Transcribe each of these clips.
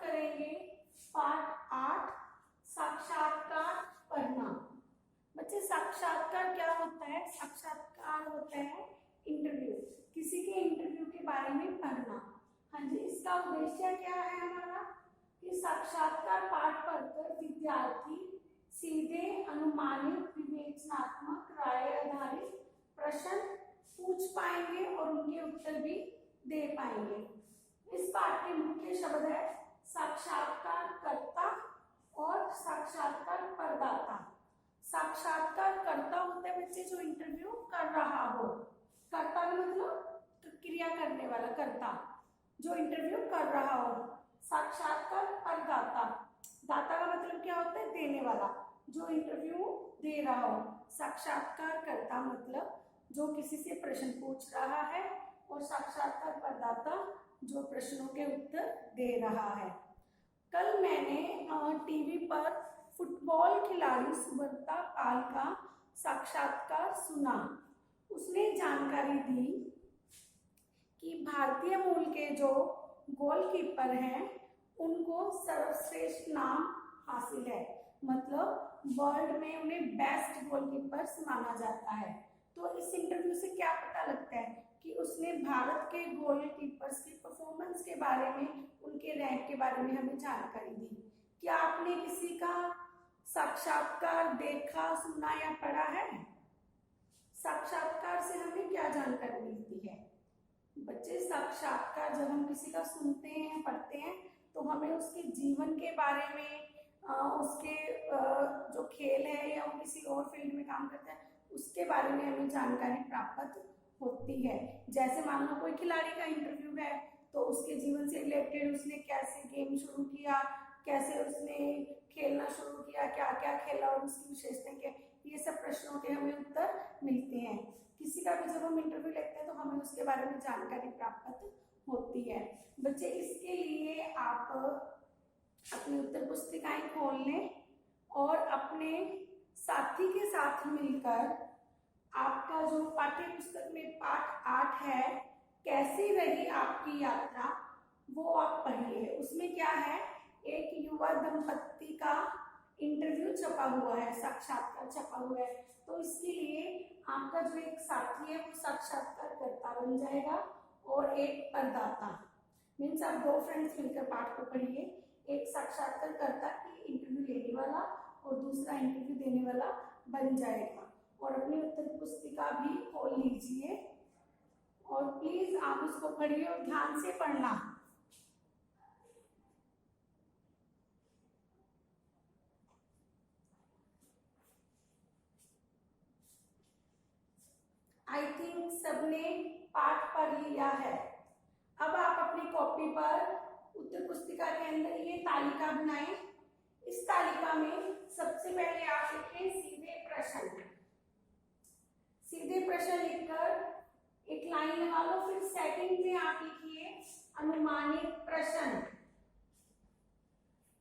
करेंगे पाठ 8 साक्षात्कार पढ़ना। बच्चे साक्षात्कार क्या होता है? साक्षात्कार होता है इंटरव्यू, किसी के इंटरव्यू के बारे में पढ़ना। हाँ जी, इसका उद्देश्य क्या है हमारा कि साक्षात्कार पाठ पढ़कर विद्यार्थी सीधे अनुमानित विवेचनात्मक राय आधारित प्रश्न पूछ पाएंगे और उनके उत्तर भी दे पाएंगे। इस पाठ के मुख्य शब्द है साक्षात्कारकर्ता और साक्षात्कार प्रदाता। साक्षात्कारकर्ता होता है बच्चे जो इंटरव्यू कर रहा हो, कर्ता का मतलब क्रिया करने वाला, कर्ता जो इंटरव्यू कर रहा हो। साक्षात्कार प्रदाता, दाता का मतलब क्या होता है? देने वाला, जो इंटरव्यू दे रहा हो। साक्षात्कारकर्ता मतलब जो किसी से प्रश्न पूछ रहा है, और साक्षात्कार प्रदाता जो प्रश्नों के उत्तर दे रहा है। कल मैंने टीवी पर फुटबॉल खिलाड़ी सुब्रता पाल का साक्षात्कार सुना। उसने जानकारी दी कि भारतीय मूल के जो गोलकीपर हैं उनको सर्वश्रेष्ठ नाम हासिल है, मतलब वर्ल्ड में उन्हें बेस्ट गोलकीपर्स माना जाता है। तो इस इंटरव्यू से क्या पता लगता है कि उसने भारत के गोलकीपर्स की परफॉर्मेंस के बारे में, उनके रैंक के बारे में हमें जानकारी दी। क्या आपने किसी का साक्षात्कार देखा, सुना या पढ़ा है? साक्षात्कार से हमें क्या जानकारी मिलती है? बच्चे, साक्षात्कार जब हम किसी का सुनते हैं, पढ़ते हैं, तो हमें उसके जीवन के बारे में, उसके जो खेल है या वो किसी और फील्ड में काम करता है उसके बारे में हमें जानकारी प्राप्त होती है। जैसे मान लो कोई खिलाड़ी का इंटरव्यू है तो उसके जीवन से रिलेटेड उसने कैसे गेम शुरू किया, कैसे उसने खेलना शुरू किया, क्या क्या खेला और उसकी विशेषताएं क्या, ये सब प्रश्नों के हमें उत्तर मिलते हैं। किसी का भी जब हम इंटरव्यू लेते हैं तो हमें उसके बारे में जानकारी प्राप्त होती है। बच्चे, इसके लिए आप अपनी उत्तर पुस्तिकाएं खोल लें और अपने साथी के साथ मिलकर आपका जो पाठ्य पुस्तक में पाठ 8 है, कैसी रही आपकी यात्रा, वो आप पढ़िए। उसमें क्या है, एक युवा दंपत्ति का इंटरव्यू छपा हुआ है, साक्षात्कार छपा हुआ है। तो इसके लिए आपका जो एक साथी है वो साक्षात्कारकर्ता बन जाएगा और एक प्रदाता, मीन्स आप दो फ्रेंड्स मिलकर पाठ को पढ़िए। एक साक्षात्कारकर्ता की इंटरव्यू लेने वाला और दूसरा इंटरव्यू देने वाला बन जाएगा। और अपनी उत्तर पुस्तिका भी खोल लीजिए और प्लीज आप उसको पढ़िए और ध्यान से पढ़ना। आई थिंक सबने पाठ पढ़ लिया है। अब आप अपनी कॉपी पर उत्तर पुस्तिका के अंदर ये तालिका बनाएं। इस तालिका में सबसे पहले आप लिखें सीधे प्रश्न। सीधे प्रश्न लिखकर एक लाइन लगा लो। फिर सेकंड में आप लिखिए अनुमानित प्रश्न।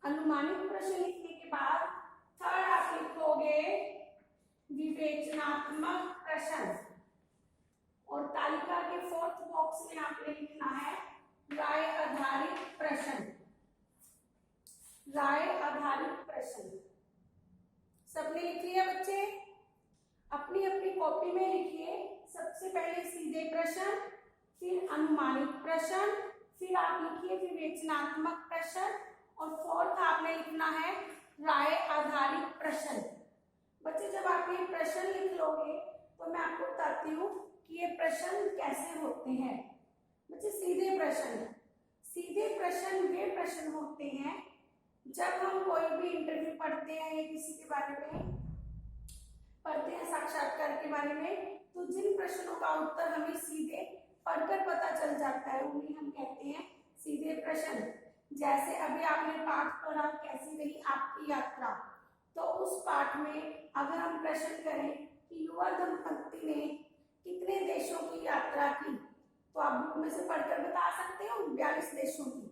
अनुमानित प्रश्न लिखने के बाद थर्ड आप लिखोगे विवेचनात्मक प्रश्न। और तालिका के फोर्थ बॉक्स में आपने लिखना है राय आधारित प्रश्न। राय आधारित प्रश्न सबने लिख लिया बच्चे? अपनी अपनी कॉपी में लिखिए सबसे पहले सीधे प्रश्न, फिर अनुमानित प्रश्न, फिर आप लिखिए विवेचनात्मक प्रश्न और फोर्थ आपने लिखना है राय आधारित प्रश्न। बच्चे, जब आप ये प्रश्न लिख लोगे तो मैं आपको बताती हूँ कि ये प्रश्न कैसे होते हैं। बच्चे, सीधे प्रश्न, सीधे प्रश्न वे प्रश्न होते हैं जब हम कोई भी इंटरव्यू पढ़ते हैं या किसी के बारे में पढ़ते हैं, साक्षात्कार के बारे में, तो जिन प्रश्नों का उत्तर हमें सीधे पढ़कर पता चल जाता है उन्हें हम कहते हैं सीधे प्रश्न। जैसे अभी आपने पाठ पढ़ा कैसी रही आपकी यात्रा, तो उस पाठ में अगर हम प्रश्न करें कि युवा दंपत्ति ने कितने देशों की यात्रा की, तो आप बुक में से पढ़कर बता सकते हो 42 देशों की,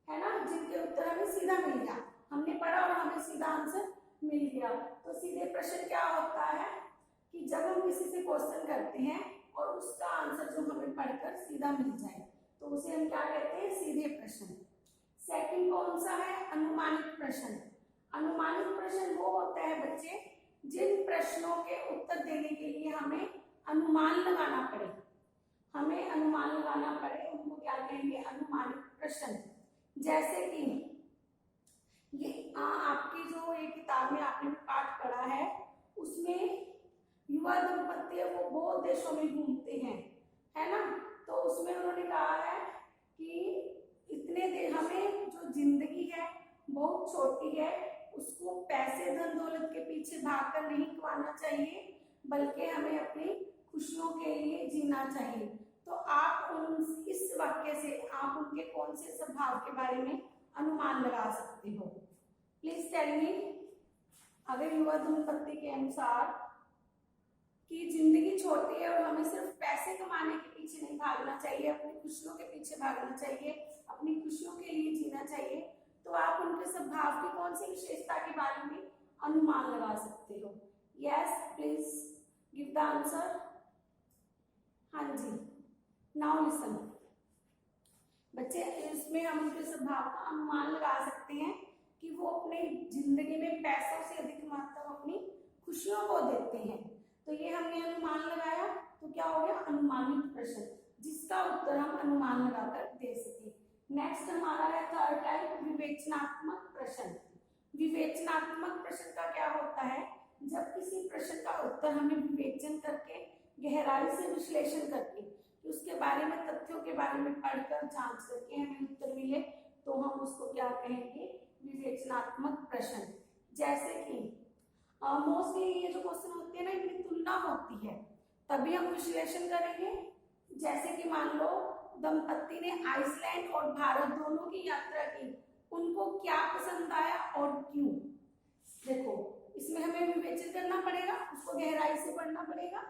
है ना, जिनके उत्तर हमें सीधा मिल गया। हमने पढ़ा और हमें सीधा आंसर मिल गया। तो सीधे प्रश्न क्या होता है कि जब हम किसी से क्वेश्चन करते हैं और उसका आंसर जो हमें पढ़कर सीधा मिल जाए तो उसे हम क्या कहते हैं? सीधे प्रश्न। सेकंड कौन सा है, अनुमानित प्रश्न। अनुमानित प्रश्न वो होता है बच्चे जिन प्रश्नों के उत्तर देने के लिए हमें अनुमान लगाना पड़े, हमें अनुमान लगाना पड़े, उनको क्या कहेंगे, अनुमानित प्रश्न। जैसे कि ये आपकी जो ये किताब में आपने पाठ पढ़ा है उसमें युवा दंपत्ति है वो बहुत देशों में घूमते हैं, है ना। तो उसमें उन्होंने कहा है कि हमें जो जिंदगी है बहुत छोटी है, उसको पैसे धन दौलत के पीछे भागकर नहीं गंवाना चाहिए, बल्कि हमें अपनी खुशियों के लिए जीना चाहिए। तो आप इस वाक्य से आप उनके कौन से स्वभाव के बारे में अनुमान लगा सकते हो, प्लीज टेल मी। अगर युवा दंपत्ति के अनुसार कि जिंदगी छोटी है और हमें सिर्फ पैसे कमाने के पीछे नहीं भागना चाहिए, अपनी खुशियों के पीछे भागना चाहिए, अपनी खुशियों के लिए जीना चाहिए, तो आप उनके स्वभाव की कौन सी विशेषता के बारे में अनुमान लगा सकते हो। Yes please give the answer. हाँ जी, नाउ लिसन बच्चे, इसमें हम उनके स्वभाव का अनुमान लगा सकते हैं कि वो अपने जिंदगी में पैसों से अधिक महत्व अपनी खुशियों को देते हैं। तो ये हमने अनुमान लगाया, तो क्या हो गया, अनुमानित प्रश्न, जिसका उत्तर हम अनुमान लगाकर दे सके। नेक्स्ट हमारा है थर्ड टाइप, विवेचनात्मक प्रश्न। विवेचनात्मक प्रश्न का क्या होता है, जब किसी प्रश्न का उत्तर हमें विवेचन करके, गहराई से विश्लेषण करके, उसके बारे में तथ्यों के बारे में पढ़कर जांच करके हमें उत्तर मिले, तो हम उसको क्या कहेंगे, विवेचनात्मक प्रश्न। जैसे कि मोस्टली ये जो क्वेश्चन होते हैं ना, इनकी तुलना होती है, तभी हम विश्लेषण करेंगे। जैसे कि मान लो दंपत्ति ने आइसलैंड और भारत दोनों की यात्रा की, उनको क्या पसंद आया और क्यों। देखो इसमें हमें विवेचन करना पड़ेगा, उसको गहराई से पढ़ना पड़ेगा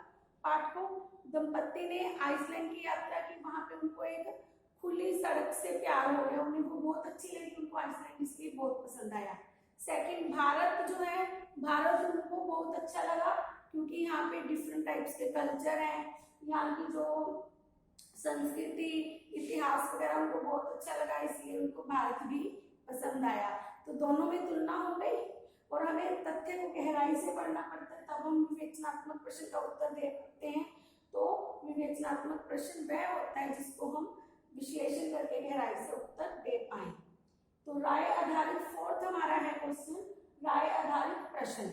पाठ को। दंपत्ति ने आइसलैंड की यात्रा की, वहां पे उनको एक खुली सड़क से प्यार हो गया, उन्हें वो बहुत अच्छी लगी, उनको आइसलैंड इसलिए बहुत पसंद आया। सेकंड, भारत जो है, भारत उनको बहुत अच्छा लगा क्योंकि यहाँ पे डिफरेंट टाइप्स के कल्चर हैं, यहाँ की जो संस्कृति इतिहास वगैरह उनको बहुत अच्छा लगा, इसलिए उनको भारत भी पसंद आया। तो दोनों में तुलना हो गई और हमें तथ्य को गहराई से पढ़ना पड़ता है, तब हम विवेचनात्मक प्रश्न का उत्तर दे सकते हैं। तो विवेचनात्मक प्रश्न वह होता है जिसको हम विश्लेषण करके गहराई से उत्तर दे पाए। तो राय आधारित फोर्थ हमारा है क्वेश्चन, राय आधारित प्रश्न।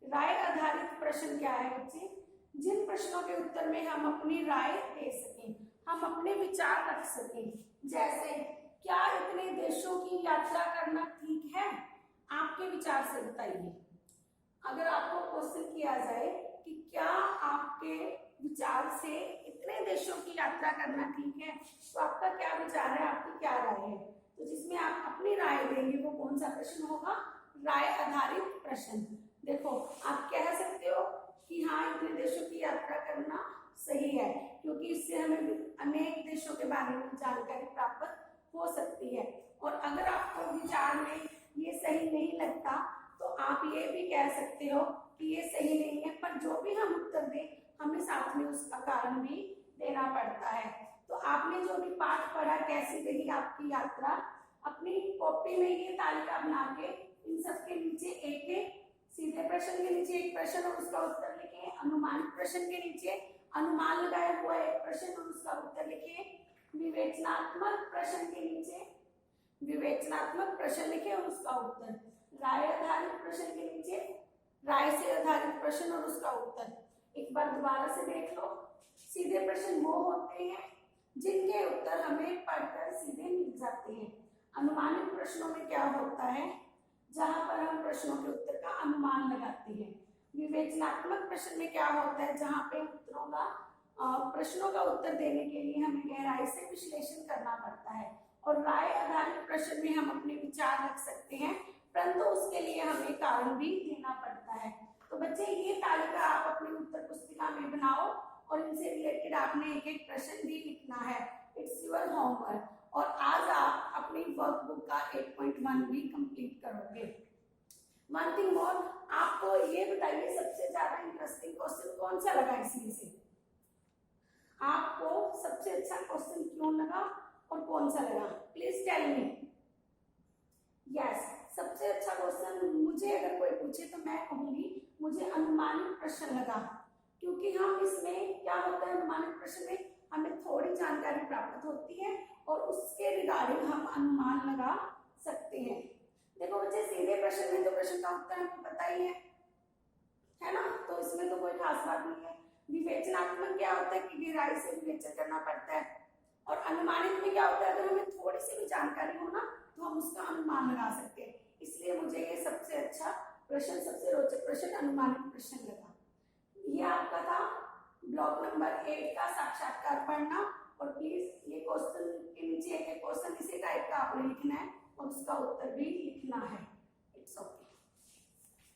राय आधारित प्रश्न क्या है बच्चे, जिन प्रश्नों के उत्तर में हम अपनी राय दे सकें, हम अपने विचार रख सकें। जैसे क्या इतने देशों की यात्रा करना ठीक है, आपके विचार से बताइए। अगर आपको क्वेश्चन किया जाए कि क्या आपके विचार से इतने देशों की यात्रा करना ठीक है, तो आपका क्या विचार है, आपकी क्या राय है। तो जिसमें आप अपनी राय देंगे वो कौन सा प्रश्न होगा, राय आधारित प्रश्न। देखो आप कह सकते हो कि हाँ इतने देशों की यात्रा करना सही है, क्योंकि इससे हमें अनेक देशों के बारे में जानकारी प्राप्त हो सकती है। और अगर आपको विचार में ये सही नहीं लगता तो आप ये भी कह सकते हो कि ये सही नहीं है, पर जो भी हम उत्तर दें हमें साथ में उसका कारण भी देना पड़ता है। तो आपने जो भी पाठ पढ़ा, कैसी रही आपकी यात्रा, अपनी कॉपी में ये तालिका बना के इन सब के नीचे एक एक सीधे प्रश्न के नीचे एक प्रश्न और उसका उत्तर लिखे, अनुमानित प्रश्न के नीचे अनुमान लगाया हुआ एक प्रश्न और उसका उत्तर लिखे, विवेचनात्मक प्रश्न के नीचे विवेचनात्मक प्रश्न लिखे और उसका उत्तर, राय आधारित प्रश्न के नीचे राय से आधारित प्रश्न और उसका उत्तर। एक बार दोबारा से देख लो, सीधे प्रश्न वो होते हैं जिनके उत्तर हमें पढ़कर सीधे मिल जाते हैं। अनुमानित प्रश्नों में क्या होता है, जहां पर हम प्रश्नों के उत्तर का अनुमान लगाते हैं। विवेचनात्मक प्रश्न में क्या होता है, जहां पे उत्तरों का प्रश्नों का उत्तर देने के लिए हमें गहराई से विश्लेषण करना पड़ता है। और राय आधारित प्रश्न में हम अपने विचार रख सकते हैं, परंतु उसके लिए हमें कारण भी देना पड़ता है। तो बच्चे ये तालिका आप अपनी उत्तर पुस्तिका में बनाओ और इनसे रिलेटेड आपने एक एक प्रश्न भी लिखना है, इट्स योर होमवर्क। और आज आप अपनी वर्कबुक का 8.1 भी कंप्लीट करोगे। वन थिंग मोर, आपको ये बताइए सबसे ज्यादा इंटरेस्टिंग क्वेश्चन कौन सा लगा इसमें से, आपको सबसे अच्छा क्वेश्चन क्यों लगा और कौन सा लगा, प्लीज टेल मी। यस, सबसे अच्छा क्वेश्चन मुझे अगर कोई पूछे तो मैं कहूंगी मुझे अनुमानित प्रश्न लगा, क्योंकि हम इसमें क्या होता है, अनुमानित प्रश्न में हमें थोड़ी जानकारी प्राप्त होती है और उसके रिगार्डिंग हम अनुमान लगा सकते हैं। देखो बच्चे, सीधे प्रश्न में तो प्रश्न का उत्तर हमको पता ही है ना, तो इसमें तो कोई खास बात नहीं है। विवेचनात्मक क्या होता है कि गहराई से विवेचन करना पड़ता है, और अनुमानित में क्या होता है, अगर हमें थोड़ी सी भी जानकारी हो ना तो हम उसका अनुमान लगा सकते हैं। इसलिए मुझे ये सबसे अच्छा प्रश्न, सबसे रोचक प्रश्न अनुमानित प्रश्न लगा। ये आपका था ब्लॉक नंबर 8 का साक्षात्कार पढ़ना, और प्लीज ये क्वेश्चन के नीचे एक क्वेश्चन इसी टाइप का आपने लिखना है और उसका उत्तर भी लिखना है। It's okay.